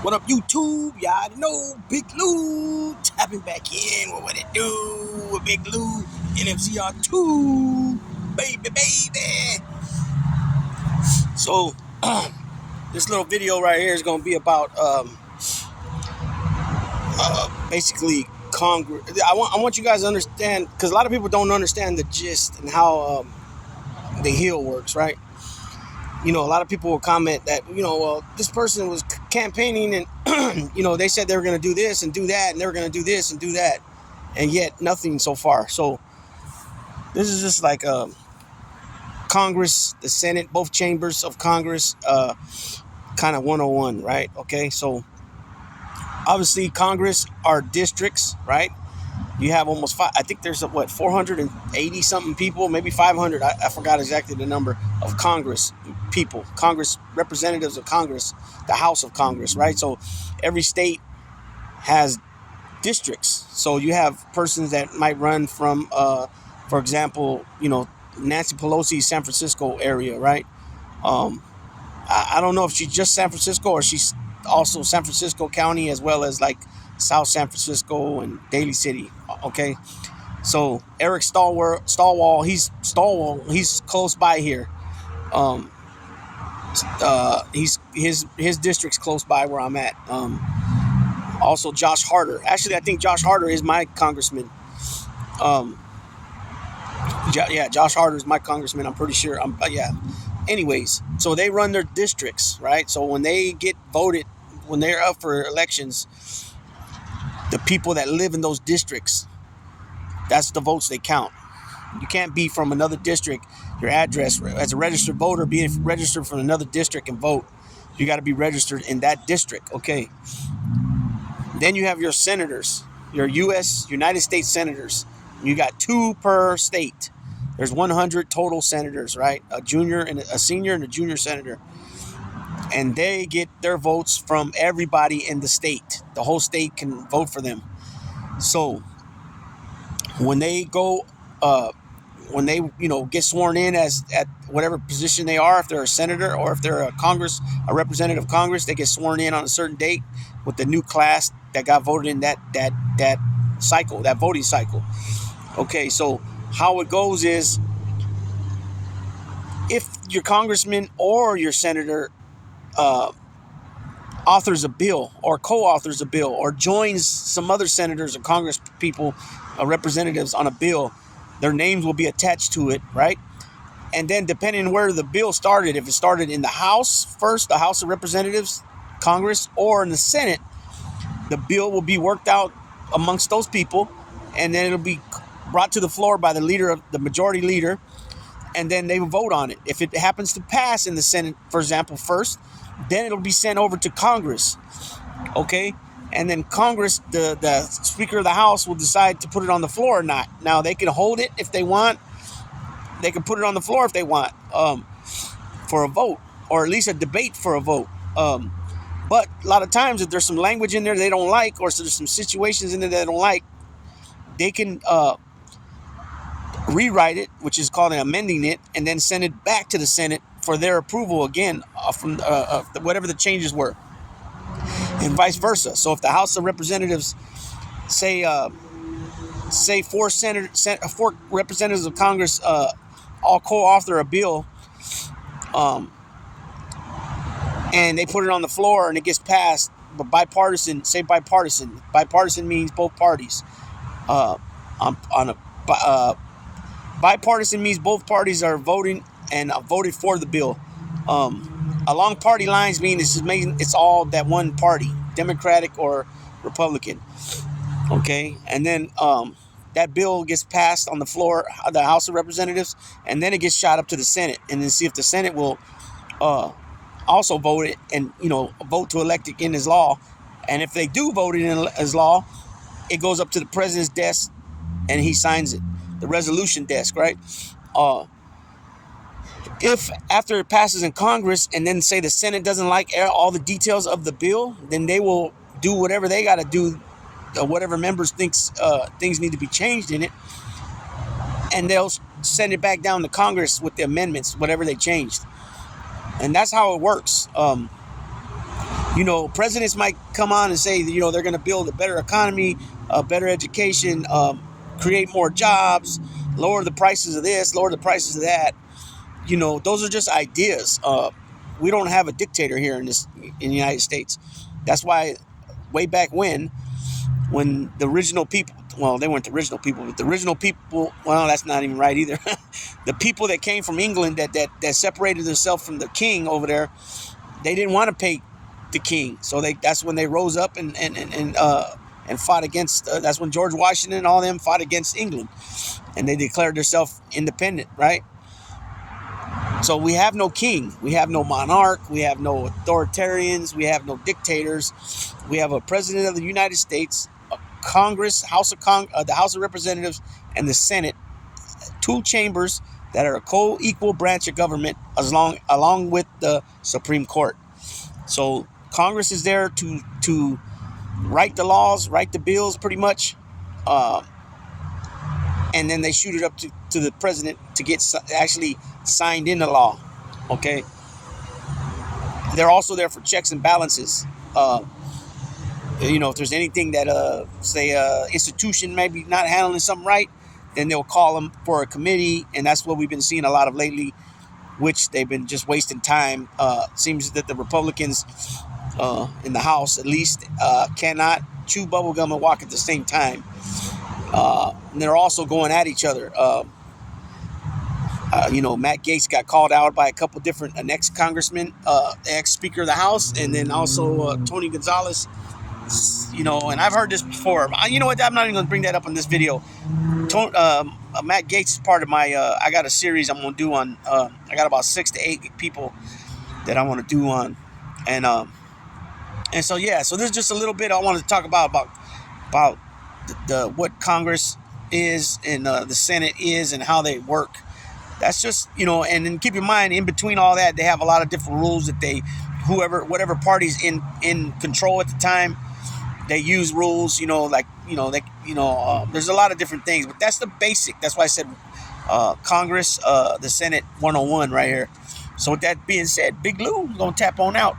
What up, YouTube? Y'all know Big Lou tapping back in with what it do with Big Lou NFCR2, baby. So, this little video right here is gonna be about basically Congress. I want you guys to understand because a lot of people don't understand the gist and how the Hill works, right? A lot of people will comment that, well, this person was campaigning and, they said they were going to do this and do that and they were going to do this and do that. And yet nothing so far. So this is just like Congress, the Senate, both chambers of Congress, kind of 101, right? Okay, so obviously Congress are districts, right? You have almost five. I think there's 480 something people, maybe 500. I forgot exactly the number of Congress people, Congress representatives of Congress, the House of Congress, right? So every state has districts. So you have persons that might run from, for example, Nancy Pelosi's San Francisco area, right? I don't know if she's just San Francisco or she's also San Francisco County as well as like South San Francisco and Daly City. Okay, so Eric Stallwell, he's close by here. He's his district's close by where I'm at. Also Josh Harder. Actually, I think Josh Harder is my congressman. Um, Josh Harder is my congressman. I'm pretty sure. Yeah. Anyways, so they run their districts, right? So when they get voted, when they're up for elections, the people that live in those districts, that's the votes they count. You can't be from another district, your address as a registered voter, being registered from another district and vote. You got to be registered in that district. Okay. Then you have your senators, your United States senators. You got 2 per state. There's 100 total senators, right? A senior and a junior senator. And they get their votes from everybody in the state. The whole state can vote for them. So when they go, when they get sworn in as at whatever position they are, if they're a senator or if they're a representative of Congress, they get sworn in on a certain date with the new class that got voted in that cycle, that voting cycle. Okay, so how it goes is if your congressman or your senator authors a bill or co-authors a bill or joins some other senators or Congress people, representatives on a bill, their names will be attached to it, right? And then depending on where the bill started, if it started in the House first, the House of Representatives, Congress, or in the Senate, the bill will be worked out amongst those people, and then it'll be brought to the floor by the majority leader, and then they will vote on it. If it happens to pass in the Senate, for example, first, then it'll be sent over to Congress, okay? And then Congress, the Speaker of the House, will decide to put it on the floor or not. Now, they can hold it if they want. They can put it on the floor if they want, for a vote, or at least a debate for a vote. But a lot of times, if there's some language in there they don't like, or there's some situations in there they don't like, they can rewrite it, which is called amending it, and then send it back to the Senate for their approval again from whatever the changes were, and vice versa. So if the House of Representatives say 4 representatives of Congress all co-author a bill, and they put it on the floor and it gets passed, but bipartisan. Bipartisan means both parties. Bipartisan means both parties are voting and voted for the bill. Along party lines means it's all that one party, Democratic or Republican. Okay, and then that bill gets passed on the floor, the House of Representatives, and then it gets shot up to the Senate, and then see if the Senate will also vote it and vote to elect it in as law. And if they do vote it in as law, it goes up to the president's desk and he signs it, the resolution desk, right? If after it passes in Congress and then say the Senate doesn't like all the details of the bill, then they will do whatever they got to do, whatever members thinks things need to be changed in it, and they'll send it back down to Congress with the amendments, whatever they changed. And that's how it works. You know, presidents might come on and say that, you know, they're going to build a better economy, a better education, create more jobs, lower the prices of this, lower the prices of that. You know, those are just ideas. We don't have a dictator here in the United States. That's why way back when the original people, well, they weren't the original people, but the original people, well, that's not even right either. The people that came from England that separated themselves from the king over there, they didn't want to pay the king, so that's when they rose up and fought against. That's when George Washington and all them fought against England, and they declared themselves independent, right? So we have no king, we have no monarch, we have no authoritarians, we have no dictators. We have a president of the United States, a Congress, the House of Representatives, and the Senate, two chambers that are a co-equal branch of government, along with the Supreme Court. So Congress is there to write the laws, write the bills, pretty much, and then they shoot it up to the president to get actually signed into law. Okay, they're also there for checks and balances. You know, if there's anything that say institution maybe not handling something right, then they'll call them for a committee, and that's what we've been seeing a lot of lately, which they've been just wasting time. Seems that the Republicans in the House, at least, cannot chew bubblegum and walk at the same time. And they're also going at each other. You know, Matt Gaetz got called out by a couple different, an ex-congressman, ex-speaker of the House, and then also Tony Gonzalez. You know, and I've heard this before. You know what? I'm not even going to bring that up in this video. Matt Gaetz is part of my. I got a series I'm going to do on. I got about 6 to 8 people that I want to do on, and so yeah. So there's just a little bit I want to talk about the what Congress is and the Senate is and how they work. That's just, you know, and then keep in mind, in between all that, they have a lot of different rules that whatever party's in control at the time, they use rules, you know, like, you know, there's a lot of different things, but that's the basic. That's why I said Congress, the Senate 101 right here. So with that being said, Big Lou, we're going to tap on out.